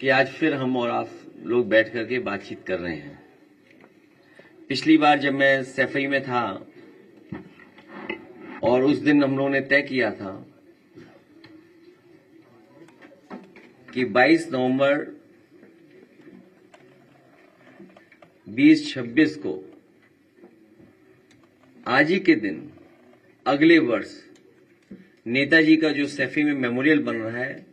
कि आज फिर हम और आप लोग बैठ करके बातचीत कर रहे हैं। पिछली बार जब मैं सैफई में था और उस दिन हम लोगों ने तय किया था कि 22 नवंबर 2026 को आज ही के दिन अगले वर्ष नेताजी का जो सैफई में मेमोरियल बन रहा है,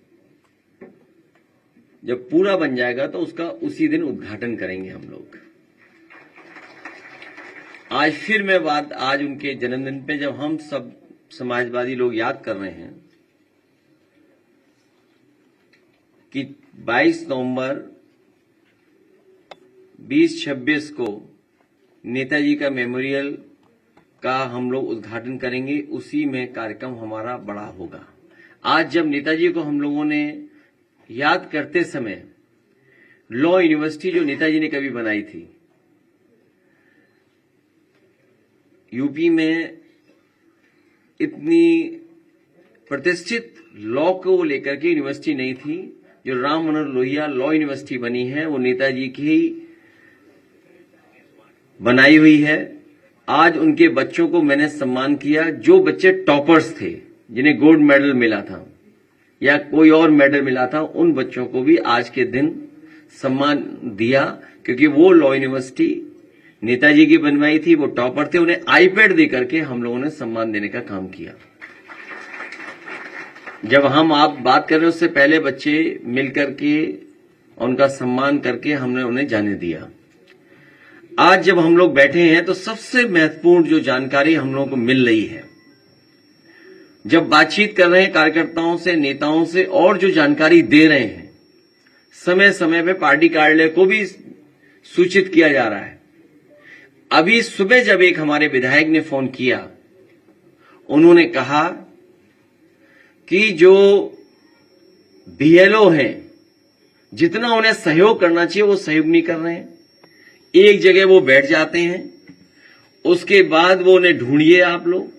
जब पूरा बन जाएगा तो उसका उसी दिन उद्घाटन करेंगे हम लोग। आज फिर मैं बात आज उनके जन्मदिन पे जब हम सब समाजवादी लोग याद कर रहे हैं कि 22 नवंबर 2026 को नेताजी का मेमोरियल का हम लोग उद्घाटन करेंगे, उसी में कार्यक्रम हमारा बड़ा होगा। आज जब नेताजी को हम लोगों ने याद करते समय लॉ यूनिवर्सिटी जो नेताजी ने कभी बनाई थी, यूपी में इतनी प्रतिष्ठित लॉ को लेकर के यूनिवर्सिटी नहीं थी, जो राम मनोहर लोहिया लॉ यूनिवर्सिटी बनी है वो नेताजी की ही बनाई हुई है। आज उनके बच्चों को मैंने सम्मान किया, जो बच्चे टॉपर्स थे, जिन्हें गोल्ड मेडल मिला था या कोई और मेडल मिला था, उन बच्चों को भी आज के दिन सम्मान दिया, क्योंकि वो लॉ यूनिवर्सिटी नेताजी की बनवाई थी, वो टॉपर थे। उन्हें आईपैड देकर के हम लोगों ने सम्मान देने का काम किया। जब हम आप बात कर रहे हैं उससे पहले बच्चे मिलकर के उनका सम्मान करके हमने उन्हें जाने दिया। आज जब हम लोग बैठे हैं तो सबसे महत्वपूर्ण जो जानकारी हम लोगों को मिल रही है, जब बातचीत कर रहे हैं कार्यकर्ताओं से, नेताओं से, और जो जानकारी दे रहे हैं, समय समय पे पार्टी कार्यालय को भी सूचित किया जा रहा है। अभी सुबह जब एक हमारे विधायक ने फोन किया, उन्होंने कहा कि जो बीएलओ हैं, जितना उन्हें सहयोग करना चाहिए वो सहयोग नहीं कर रहे हैं। एक जगह वो बैठ जाते हैं, उसके बाद वो उन्हें ढूंढिए आप लोग,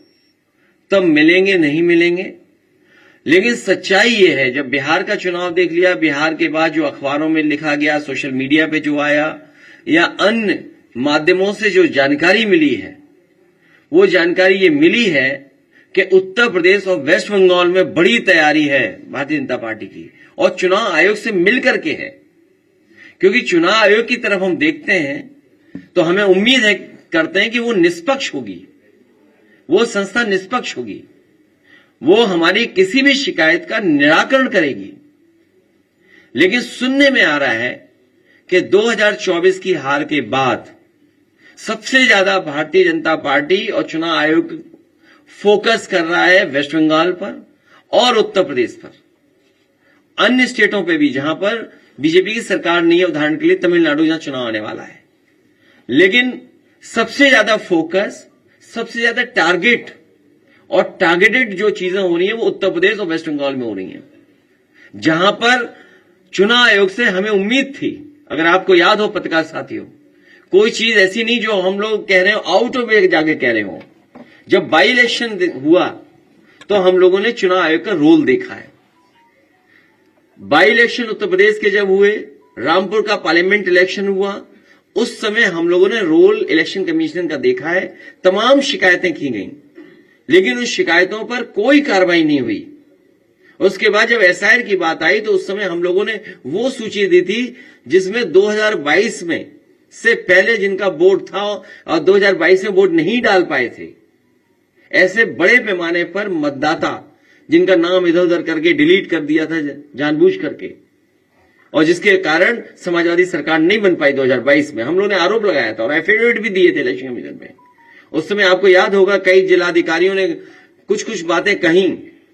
तब मिलेंगे, नहीं मिलेंगे। लेकिन सच्चाई ये है, जब बिहार का चुनाव देख लिया, बिहार के बाद जो अखबारों में लिखा गया, सोशल मीडिया पे जो आया, या अन्य माध्यमों से जो जानकारी मिली है, वो जानकारी ये मिली है कि उत्तर प्रदेश और वेस्ट बंगाल में बड़ी तैयारी है भारतीय जनता पार्टी की, और चुनाव आयोग से मिलकर के है। क्योंकि चुनाव आयोग की तरफ हम देखते हैं तो हमें उम्मीद है, करते हैं कि वो निष्पक्ष होगी, वो संस्था निष्पक्ष होगी, वो हमारी किसी भी शिकायत का निराकरण करेगी। लेकिन सुनने में आ रहा है कि 2024 की हार के बाद सबसे ज्यादा भारतीय जनता पार्टी और चुनाव आयोग फोकस कर रहा है वेस्ट बंगाल पर और उत्तर प्रदेश पर, अन्य स्टेटों पे भी जहां पर बीजेपी की सरकार नहीं है, उदाहरण के लिए तमिलनाडु जहां चुनाव आने वाला है। लेकिन सबसे ज्यादा फोकस, सबसे ज्यादा टारगेट और टारगेटेड जो चीजें हो रही हैं वो उत्तर प्रदेश और वेस्ट बंगाल में हो रही हैं, जहां पर चुनाव आयोग से हमें उम्मीद थी। अगर आपको याद हो पत्रकार साथियों, कोई चीज ऐसी नहीं जो हम लोग कह रहे हो आउट ऑफ वे जाके कह रहे हो। जब बाई इलेक्शन हुआ तो हम लोगों ने चुनाव आयोग का रोल देखा है। बाई इलेक्शन उत्तर प्रदेश के जब हुए, रामपुर का पार्लियामेंट इलेक्शन हुआ, उस समय हम लोगों ने रोल इलेक्शन कमीशन का देखा है। तमाम शिकायतें की गई, लेकिन उन शिकायतों पर कोई कार्रवाई नहीं हुई। उसके बाद जब एसआईआर की बात आई तो उस समय हम लोगों ने वो सूची दी थी जिसमें 2022 में से पहले जिनका वोट था और 2022 में वोट नहीं डाल पाए थे, ऐसे बड़े पैमाने पर मतदाता जिनका नाम इधर उधर करके डिलीट कर दिया था जानबूझ करके, और जिसके कारण समाजवादी सरकार नहीं बन पाई 2022 में। हम लोगों ने आरोप लगाया था और एफिडेविट भी दिए थे इलेक्शन कमीशन में। उस समय आपको याद होगा कई जिलाधिकारियों ने कुछ बातें कही,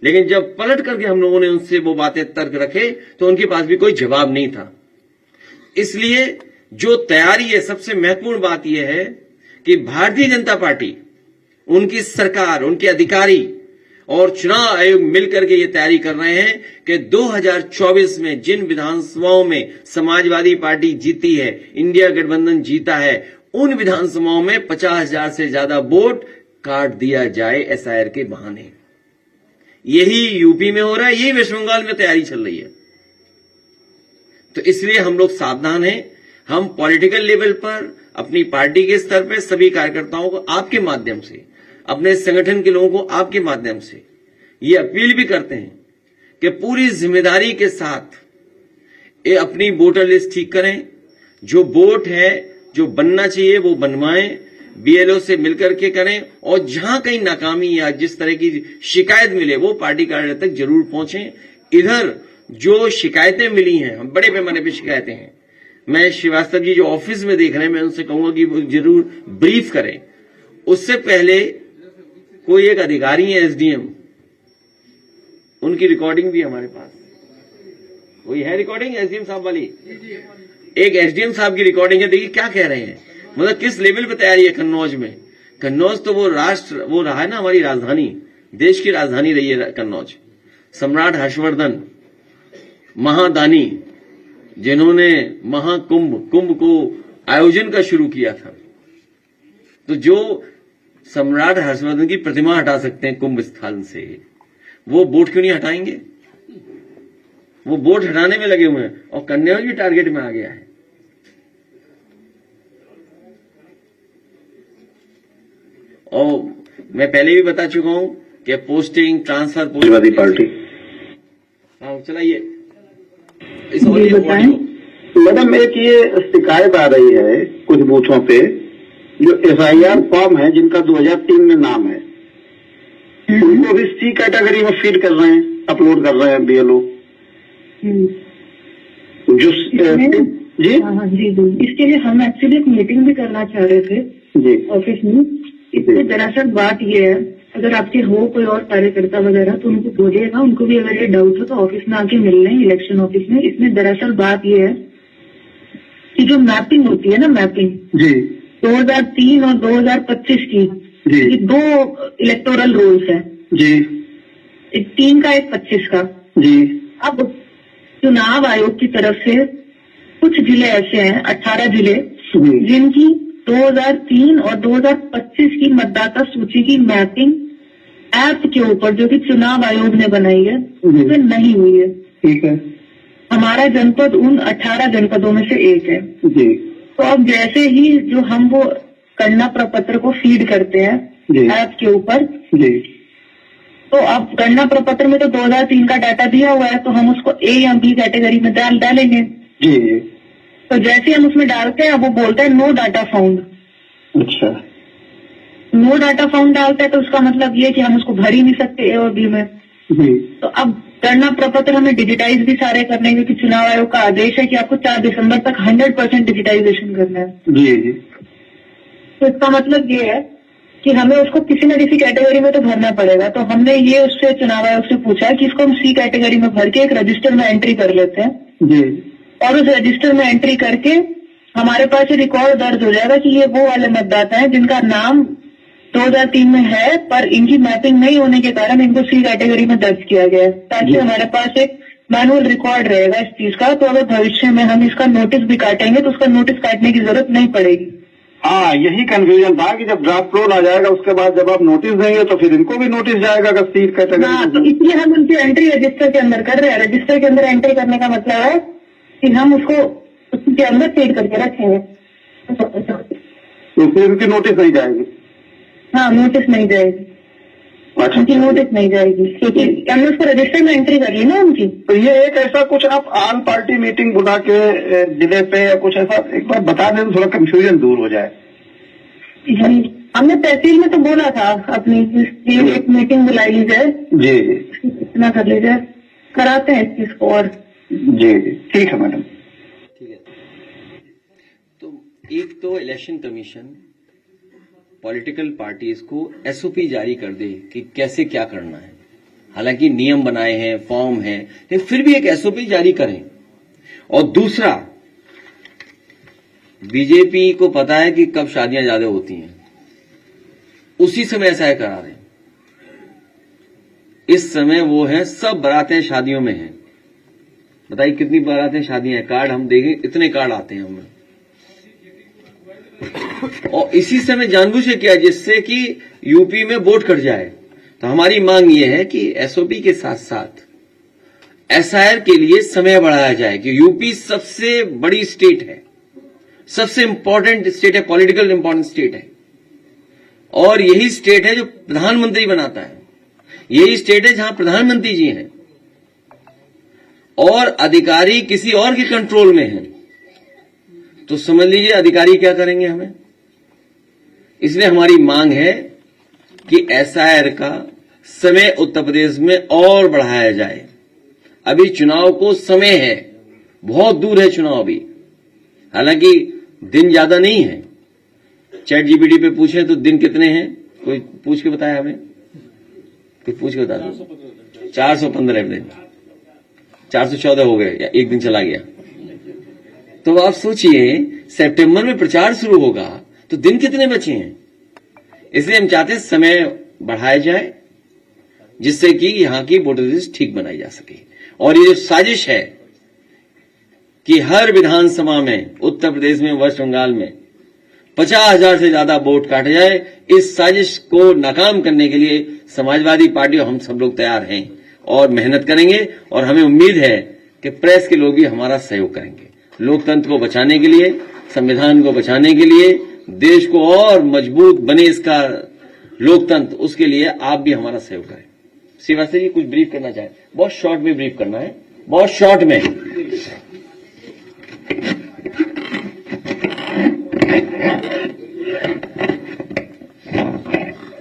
लेकिन जब पलट करके हम लोगों ने उनसे वो बातें तर्क रखे तो उनके पास भी कोई जवाब नहीं था। इसलिए जो तैयारी है, सबसे महत्वपूर्ण बात यह है कि भारतीय जनता पार्टी, उनकी सरकार, उनके अधिकारी और चुनाव आयोग मिलकर के ये तैयारी कर रहे हैं कि 2024 में जिन विधानसभाओं में समाजवादी पार्टी जीती है, इंडिया गठबंधन जीता है, उन विधानसभाओं में 50,000 से ज्यादा वोट काट दिया जाए एसआईआर के बहाने। यही यूपी में हो रहा है, यही वेस्ट बंगाल में तैयारी चल रही है। तो इसलिए हम लोग सावधान हैं। हम पॉलिटिकल लेवल पर, अपनी पार्टी के स्तर पर सभी कार्यकर्ताओं को आपके माध्यम से, अपने संगठन के लोगों को आपके माध्यम से ये अपील भी करते हैं कि पूरी जिम्मेदारी के साथ ये अपनी वोटर लिस्ट ठीक करें। जो वोट है, जो बनना चाहिए वो बनवाएं, बीएलओ से मिलकर के करें, और जहां कहीं नाकामी या जिस तरह की शिकायत मिले वो पार्टी कार्यालय तक जरूर पहुंचें। इधर जो शिकायतें मिली हैं, हम बड़े पैमाने पर शिकायतें हैं, मैं श्रीवास्तव जी जो ऑफिस में देख रहे हैं, मैं उनसे कहूंगा कि वो जरूर ब्रीफ करें। उससे पहले कोई एक अधिकारी है एसडीएम, उनकी रिकॉर्डिंग भी हमारे पास, वही है रिकॉर्डिंग एसडीएम साहब वाली, एक एसडीएम साहब की रिकॉर्डिंग है। देखिए क्या कह रहे हैं, मतलब किस लेवल पे तैयारी है कन्नौज में। कन्नौज तो वो रहा है ना, हमारी राजधानी, देश की राजधानी रही है कन्नौज। सम्राट हर्षवर्धन महादानी, जिन्होंने कुंभ को आयोजन का शुरू किया था, तो जो सम्राट हर्षवर्धन की प्रतिमा हटा सकते हैं कुंभ स्थान से, वो बोट क्यों नहीं हटाएंगे? वो बोट हटाने में लगे हुए हैं, और कन्नौज भी टारगेट में आ गया है। और मैं पहले भी बता चुका हूं कि पोस्टिंग ट्रांसफर पार्टी। हाँ चलाइए इस मैडम, एक ये शिकायत आ रही है कुछ बूथों पे, जो एफआईआर फॉर्म है जिनका 2003 में नाम है, उनको भी सी कैटेगरी में फीड कर रहे हैं, अपलोड कर रहे हैं बीएलओ। जो जी इसके लिए हम एक्चुअली एक मीटिंग भी करना चाह रहे थे जी ऑफिस में। इसमें दरअसल बात ये है, अगर आपके हो कोई और कार्यकर्ता वगैरह तो उनको बोलिएगा, उनको भी अगर ये डाउट हो तो ऑफिस में आके मिल लें, इलेक्शन ऑफिस में। इसमें दरअसल बात ये है कि जो मैपिंग होती है ना, मैपिंग जी 2003 और 2025 की, ये 2 इलेक्टोरल रोल्स है जी, एक 3 का एक 25 का जी। अब चुनाव आयोग की तरफ से कुछ जिले ऐसे हैं, 18 जिले, जिनकी 2003 और 2025 की मतदाता सूची की मैपिंग ऐप के ऊपर, जो कि चुनाव आयोग ने बनाई है, उसमें नहीं हुई है। ठीक है। हमारा जनपद उन 18 जनपदों में से एक है जी। तो अब जैसे ही जो हम वो गणना प्रपत्र को फीड करते हैं ऐप के ऊपर जी, तो अब गणना प्रपत्र में तो 2003 का डाटा दिया हुआ है, तो हम उसको ए या बी कैटेगरी में डालेंगे जी। तो जैसे हम उसमें डालते हैं, वो बोलता है नो डाटा फाउंड। अच्छा, नो डाटा फाउंड डालता है तो उसका मतलब ये कि हम उसको भर ही नहीं सकते ए और बी में जी। तो अब गणना प्रपत्र हमें डिजिटाइज भी सारे करने हैं, क्योंकि चुनाव आयोग का आदेश है कि आपको 4 दिसंबर तक 100% डिजिटाइजेशन करना है जी जी। तो इसका मतलब ये है कि हमें उसको किसी न किसी कैटेगरी में तो भरना पड़ेगा। तो हमने ये उससे चुनाव आयोग से पूछा कि इसको हम सी कैटेगरी में भर के एक रजिस्टर में एंट्री कर लेते हैं जी, और उस रजिस्टर में एंट्री करके हमारे पास ये रिकॉर्ड दर्ज हो जाएगा कि ये वो वाले मतदाता हैं जिनका नाम 2003 में है, पर इनकी मैपिंग नहीं होने के कारण इनको सी कैटेगरी में दर्ज किया गया है, ताकि हमारे पास एक मैनुअल रिकॉर्ड रहेगा इस चीज का। तो अगर भविष्य में हम इसका नोटिस भी काटेंगे तो उसका नोटिस काटने की जरूरत नहीं पड़ेगी। हाँ, यही कंफ्यूजन था कि जब ड्राफ्ट रोल आ जाएगा उसके बाद जब आप नोटिस देंगे तो फिर इनको भी नोटिस जाएगा अगर सीट कैटेगरी। हाँ, तो इसलिए हम उनकी एंट्री रजिस्टर के अंदर कर रहे हैं। रजिस्टर के अंदर एंट्री करने का मतलब है कि हम उसको उसके अंदर फीड करके रखेंगे, तो फिर उनकी नोटिस नहीं जाएगी। हाँ, नोटिस नहीं जाएगी, उनकी नोटिस नहीं जाएगी, क्योंकि हमने उसको रजिस्टर में एंट्री कर ली ना उनकी। तो ये एक ऐसा कुछ आप आल पार्टी मीटिंग बुला के जिले पे या कुछ ऐसा एक बार बता दें तो थोड़ा कंफ्यूजन दूर हो जाए। हमने तहसील में तो बोला था अपनी एक मीटिंग बुलाई ली जाए जी, इतना कर लीजिए, कराते हैं इस चीज को। और जी जी, ठीक है मैडम। ठीक है। तो एक तो इलेक्शन कमीशन पॉलिटिकल पार्टीज को एसओपी जारी कर दे कि कैसे क्या करना है। हालांकि नियम बनाए हैं, फॉर्म है, लेकिन फिर भी एक एसओपी जारी करें। और दूसरा, बीजेपी को पता है कि कब शादियां ज्यादा होती हैं, उसी समय ऐसा करा रहे हैं। इस समय वो है, सब बारातें शादियों में हैं। बताइए कितनी बारातें शादियां हैं, कार्ड हम देंगे, इतने कार्ड आते हैं हमें। और इसी समय जानबूझ के किया जिससे कि यूपी में वोट कट जाए। तो हमारी मांग ये है कि एसओपी के साथ साथ एसआईआर के लिए समय बढ़ाया जाए कि यूपी सबसे बड़ी स्टेट है, सबसे इंपॉर्टेंट स्टेट है, पॉलिटिकल इंपॉर्टेंट स्टेट है, और यही स्टेट है जो प्रधानमंत्री बनाता है, यही स्टेट है जहां प्रधानमंत्री जी हैं और अधिकारी किसी और के कंट्रोल में हैं। तो समझ लीजिए अधिकारी क्या करेंगे हमें। इसलिए हमारी मांग है कि एसआईआर का समय उत्तर प्रदेश में और बढ़ाया जाए। अभी चुनाव को समय है, बहुत दूर है चुनाव अभी, हालांकि दिन ज्यादा नहीं है। चैट जीपीटी पे पूछें तो दिन कितने हैं, कोई पूछ के बताया हमें, कोई पूछ के बता दो। 415 दिन, 414 हो गए या एक दिन चला गया। तो आप सोचिए सितंबर में प्रचार शुरू होगा तो दिन कितने बचे हैं। इसलिए हम चाहते हैं समय बढ़ाया जाए जिससे कि यहां की वोटर लिस्ट ठीक बनाई जा सके। और ये जो साजिश है कि हर विधानसभा में उत्तर प्रदेश में, वेस्ट बंगाल में 50,000 से ज्यादा वोट काटे जाए, इस साजिश को नाकाम करने के लिए समाजवादी पार्टी और हम सब लोग तैयार हैं और मेहनत करेंगे। और हमें उम्मीद है कि प्रेस के लोग भी हमारा सहयोग करेंगे। लोकतंत्र को बचाने के लिए, संविधान को बचाने के लिए, देश को और मजबूत बने इसका लोकतंत्र, उसके लिए आप भी हमारा सहयोग करें। श्रीवास्तव जी कुछ ब्रीफ करना चाहें? बहुत शॉर्ट में ब्रीफ करना है, बहुत शॉर्ट में।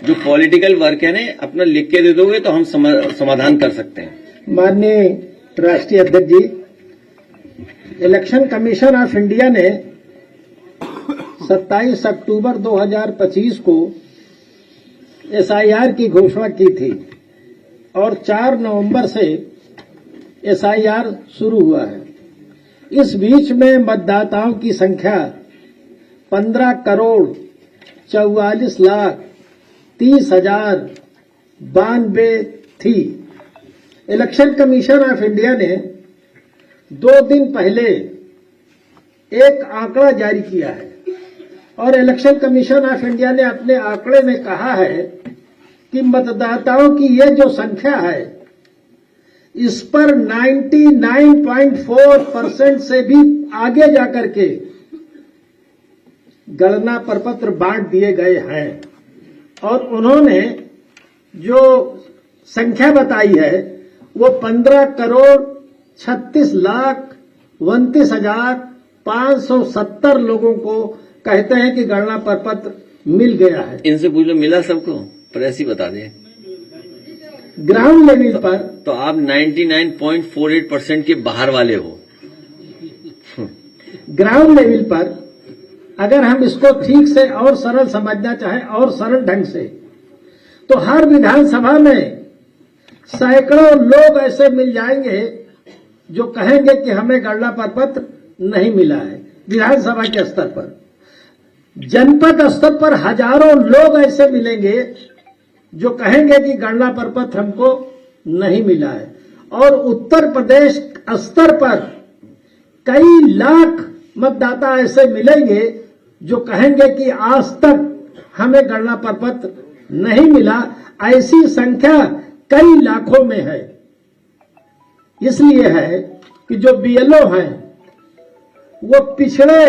जो पॉलिटिकल वर्क है ना, अपना लिख के दे दोगे तो हम समाधान कर सकते हैं। माननीय राष्ट्रीय अध्यक्ष जी, इलेक्शन कमीशन ऑफ इंडिया ने 27 अक्टूबर 2025 को एसआईआर की घोषणा की थी और 4 नवंबर से एसआईआर शुरू हुआ है। इस बीच में मतदाताओं की संख्या 15,44,30,092 थी। इलेक्शन कमीशन ऑफ इंडिया ने 2 दिन पहले एक आंकड़ा जारी किया है और इलेक्शन कमीशन ऑफ इंडिया ने अपने आंकड़े में कहा है कि मतदाताओं की ये जो संख्या है, इस पर 99.4% से भी आगे जाकर के गणना प्रपत्र बांट दिए गए हैं। और उन्होंने जो संख्या बताई है वो 15,36,29,570 लोगों को कहते हैं कि गणना प्रपत्र मिल गया है। इनसे पूछ लो मिला सबको, प्रेस ही बता दे। ग्राउंड लेवल पर तो आप 99.48% के बाहर वाले हो। ग्राउंड लेवल पर अगर हम इसको ठीक से और सरल समझना चाहें और सरल ढंग से, तो हर विधानसभा में सैकड़ों लोग ऐसे मिल जाएंगे जो कहेंगे कि हमें गणना प्रपत्र नहीं मिला है। विधानसभा के स्तर पर, जनपद स्तर पर हजारों लोग ऐसे मिलेंगे जो कहेंगे कि गणना प्रपत्र हमको नहीं मिला है। और उत्तर प्रदेश स्तर पर कई लाख मतदाता ऐसे मिलेंगे जो कहेंगे कि आज तक हमें गणना प्रपत्र नहीं मिला। ऐसी संख्या कई लाखों में है। इसलिए है कि जो बीएलओ हैं वो पिछड़े,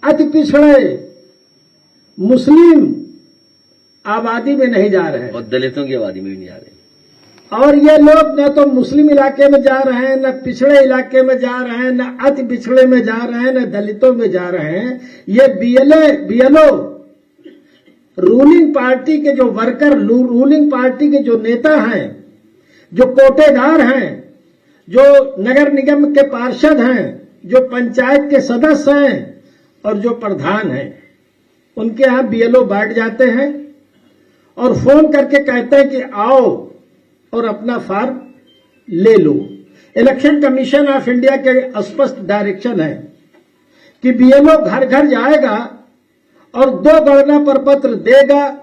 अति पिछड़े मुस्लिम आबादी में नहीं जा रहे हैं और दलितों की आबादी में भी नहीं जा रहे। और ये लोग न तो मुस्लिम इलाके में जा रहे हैं, न पिछड़े इलाके में जा रहे हैं, न अति पिछड़े में जा रहे हैं, न दलितों में जा रहे हैं। ये बीएलओ रूलिंग पार्टी के जो वर्कर, रूलिंग पार्टी के जो नेता हैं, जो कोटेदार हैं, जो नगर निगम के पार्षद हैं, जो पंचायत के सदस्य हैं और जो प्रधान हैं, उनके यहां बीएलओ बैठ जाते हैं और फोन करके कहते हैं कि आओ और अपना फॉर्म ले लो। इलेक्शन कमीशन ऑफ इंडिया के स्पष्ट डायरेक्शन है कि बीएलओ घर घर जाएगा और 2 गणना प्रपत्र देगा,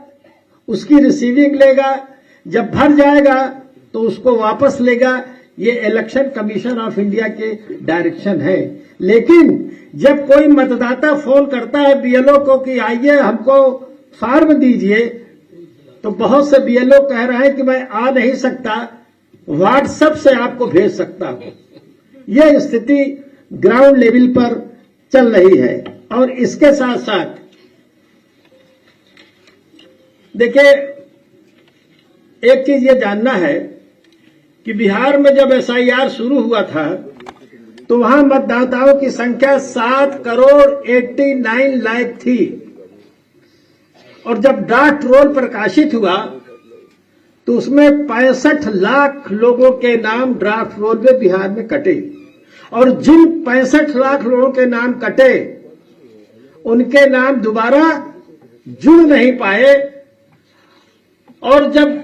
उसकी रिसीविंग लेगा, जब भर जाएगा तो उसको वापस लेगा। ये इलेक्शन कमीशन ऑफ इंडिया के डायरेक्शन है। लेकिन जब कोई मतदाता फोन करता है बीएलओ को कि आइए हमको फॉर्म दीजिए, तो बहुत से बीएलओ कह रहे हैं कि मैं आ नहीं सकता व्हाट्सएप से आपको भेज सकता हूं। यह स्थिति ग्राउंड लेवल पर चल रही है। और इसके साथ साथ देखिए, एक चीज ये जानना है कि बिहार में जब एसआईआर शुरू हुआ था तो वहां मतदाताओं की संख्या 7,89,00,000 थी। और जब ड्राफ्ट रोल प्रकाशित हुआ तो उसमें 65 लाख लोगों के नाम ड्राफ्ट रोल में बिहार में कटे। और जिन 65 लाख लोगों के नाम कटे उनके नाम दोबारा जुड़ नहीं पाए। और जब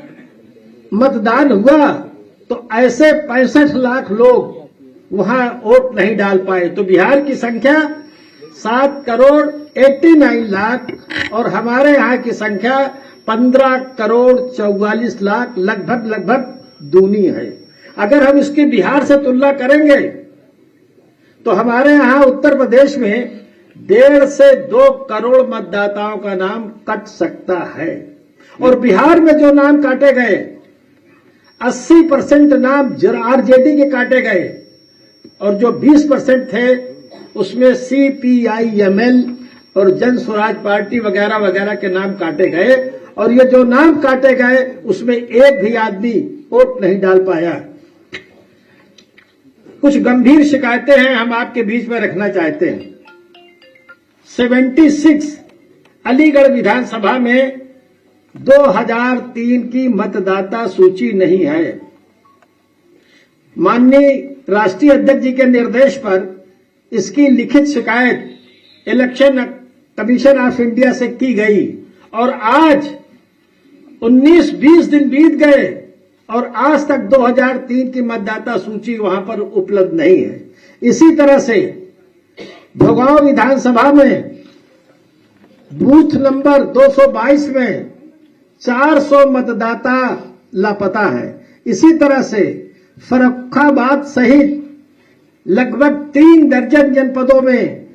मतदान हुआ तो ऐसे 65 लाख लोग वहां वोट नहीं डाल पाए। तो बिहार की संख्या 7,89,00,000 और हमारे यहां की संख्या 15,44,00,000 लगभग दूनी है। अगर हम इसकी बिहार से तुलना करेंगे तो हमारे यहां उत्तर प्रदेश में 1.5 से 2 करोड़ मतदाताओं का नाम कट सकता है। और बिहार में जो नाम काटे गए 80% नाम आरजेडी के काटे गए और जो 20% थे उसमें सीपीआईएमएल और जन स्वराज पार्टी वगैरह वगैरह के नाम काटे गए। और ये जो नाम काटे गए उसमें एक भी आदमी वोट नहीं डाल पाया। कुछ गंभीर शिकायतें हैं, हम आपके बीच में रखना चाहते हैं। 76 अलीगढ़ विधानसभा में 2003 की मतदाता सूची नहीं है। माननीय राष्ट्रीय अध्यक्ष जी के निर्देश पर इसकी लिखित शिकायत इलेक्शन कमीशन ऑफ इंडिया से की गई और आज 19-20 दिन बीत गए और आज तक 2003 की मतदाता सूची वहां पर उपलब्ध नहीं है। इसी तरह से भोगांव विधानसभा में बूथ नंबर 222 में 400 मतदाता लापता है। इसी तरह से फर्रुखाबाद सहित लगभग 3 दर्जन जनपदों में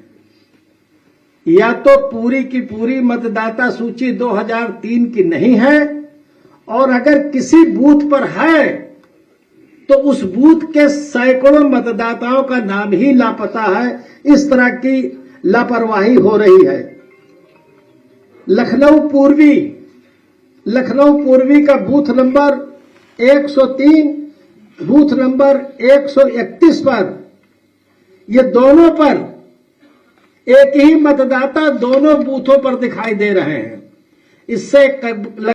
या तो पूरी की पूरी मतदाता सूची 2003 की नहीं है और अगर किसी बूथ पर है तो उस बूथ के सैकड़ों मतदाताओं का नाम ही लापता है। इस तरह की लापरवाही हो रही है। लखनऊ पूर्वी का बूथ नंबर 103, बूथ नंबर 131 पर, ये दोनों पर एक ही मतदाता दोनों बूथों पर दिखाई दे रहे हैं। इससे